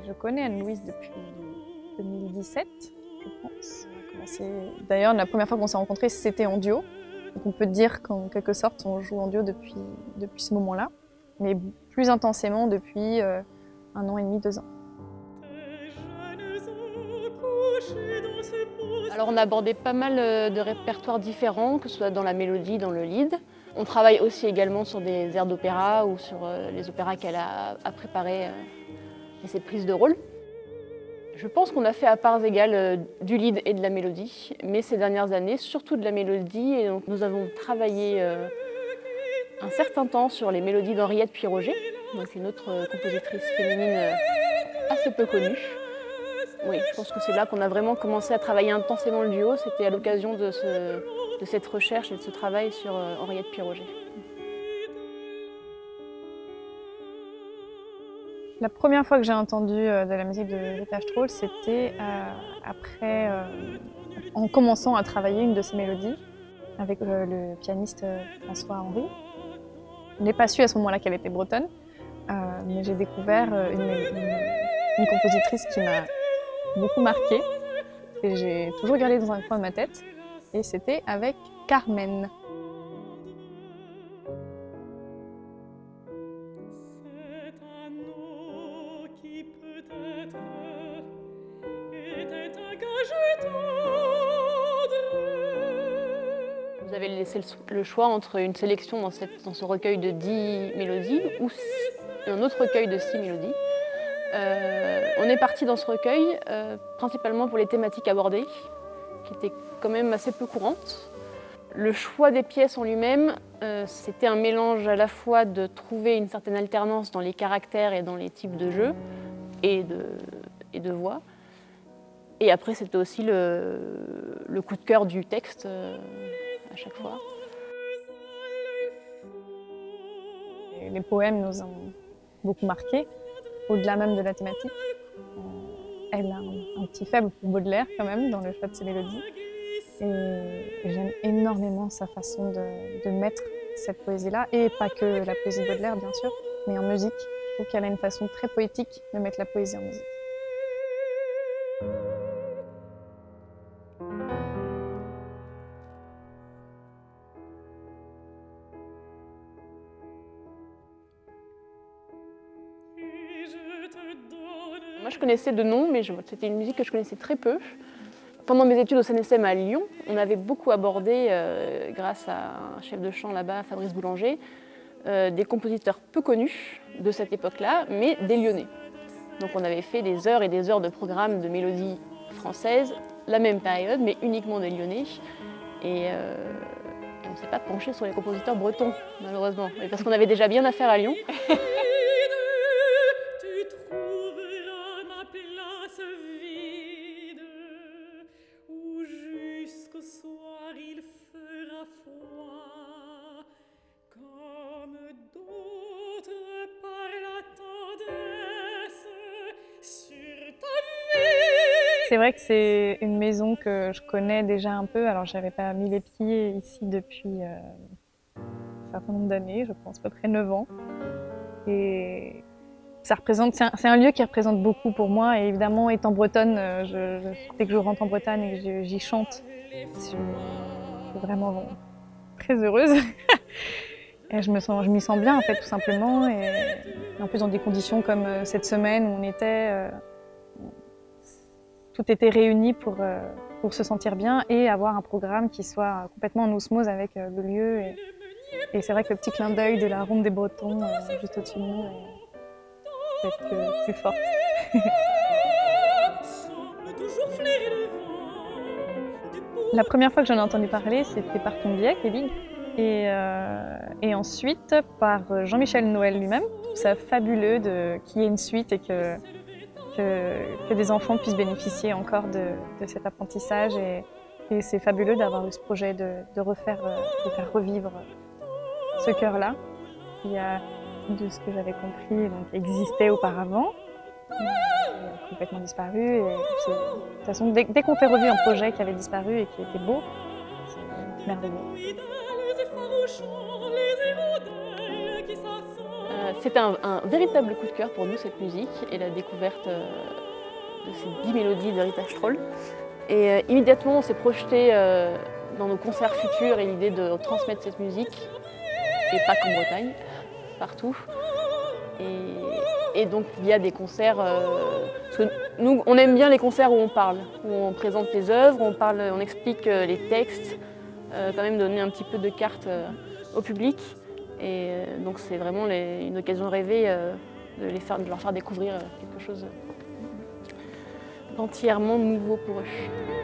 Je connais Anne-Louise depuis 2017, je pense. D'ailleurs, la première fois qu'on s'est rencontrés, c'était en duo. Donc on peut dire qu'en quelque sorte, on joue en duo depuis ce moment-là, mais plus intensément depuis 1 an et demi, 2 ans. Alors on a abordé pas mal de répertoires différents, que ce soit dans la mélodie, dans le lead. On travaille aussi également sur des airs d'opéra ou sur les opéras qu'elle a préparés et ses prises de rôle. Je pense qu'on a fait à parts égales du lead et de la mélodie, mais ces dernières années, surtout de la mélodie. Et donc nous avons travaillé un certain temps sur les mélodies d'Henriette Puy-Roger, donc une autre compositrice féminine assez peu connue. Oui, je pense que c'est là qu'on a vraiment commencé à travailler intensément le duo. C'était à l'occasion de cette recherche et de ce travail sur Henriette Puy-Roger. La première fois que j'ai entendu de la musique de Rita Strauss, c'était en commençant à travailler une de ses mélodies avec le pianiste François Henry. Je n'ai pas su à ce moment-là qu'elle était bretonne, mais j'ai découvert une compositrice qui m'a beaucoup marquée et j'ai toujours gardé dans un coin de ma tête, et c'était avec Carmen. Vous avez laissé le choix entre une sélection dans ce recueil de 10 mélodies ou un autre recueil de 6 mélodies. On est parti dans ce recueil principalement pour les thématiques abordées, qui étaient quand même assez peu courantes. Le choix des pièces en lui-même, c'était un mélange à la fois de trouver une certaine alternance dans les caractères et dans les types de jeux et de voix. Et après, c'était aussi le coup de cœur du texte à chaque fois. Les poèmes nous ont beaucoup marqués, au-delà même de la thématique. Elle a un petit faible pour Baudelaire quand même dans le choix de ses mélodies. Et j'aime énormément sa façon de mettre cette poésie-là, et pas que la poésie de Baudelaire bien sûr, mais en musique. Je trouve qu'elle a une façon très poétique de mettre la poésie en musique. Moi, je connaissais de nom, mais c'était une musique que je connaissais très peu. Pendant mes études au CNSM à Lyon, on avait beaucoup abordé, grâce à un chef de chant là-bas, Fabrice Boulanger, des compositeurs peu connus de cette époque-là, mais des Lyonnais. Donc on avait fait des heures et des heures de programmes de mélodies françaises, la même période, mais uniquement des Lyonnais. Et on ne s'est pas penché sur les compositeurs bretons, malheureusement, parce qu'on avait déjà bien à faire à Lyon. C'est vrai que c'est une maison que je connais déjà un peu. Alors, j'avais pas mis les pieds ici depuis un certain nombre d'années, je pense, à peu près 9 ans. Et ça représente, c'est un lieu qui représente beaucoup pour moi. Et évidemment, étant bretonne, dès que je rentre en Bretagne et que j'y chante, je suis vraiment très heureuse. Et je m'y sens bien, en fait, tout simplement. Et en plus, dans des conditions comme cette semaine où on était... tout était réuni pour se sentir bien et avoir un programme qui soit complètement en osmose avec le lieu. Et c'est vrai que le petit clin d'œil de la ronde des Bretons juste au-dessus de nous est peut-être plus forte. La première fois que j'en ai entendu parler, c'était par Condillac, Élig, et ensuite par Jean-Michel Noël lui-même. Je trouve ça fabuleux qu'il y ait une suite et que des enfants puissent bénéficier encore de cet apprentissage, et c'est fabuleux d'avoir eu ce projet de faire revivre ce chœur-là, qui a, de ce que j'avais compris, donc existait auparavant, a complètement disparu. Et de toute façon, dès qu'on fait revivre un projet qui avait disparu et qui était beau, c'est merveilleux. C'était un véritable coup de cœur pour nous, cette musique, et la découverte de ces 10 mélodies d'Héritage Troll. Et immédiatement, on s'est projeté dans nos concerts futurs et l'idée de transmettre cette musique, et pas qu'en Bretagne, partout. Et donc via des concerts, parce que nous on aime bien les concerts où on parle, où on présente les œuvres, on explique les textes, quand même donner un petit peu de carte au public. Et donc c'est vraiment une occasion rêvée de leur faire découvrir quelque chose d'entièrement nouveau pour eux.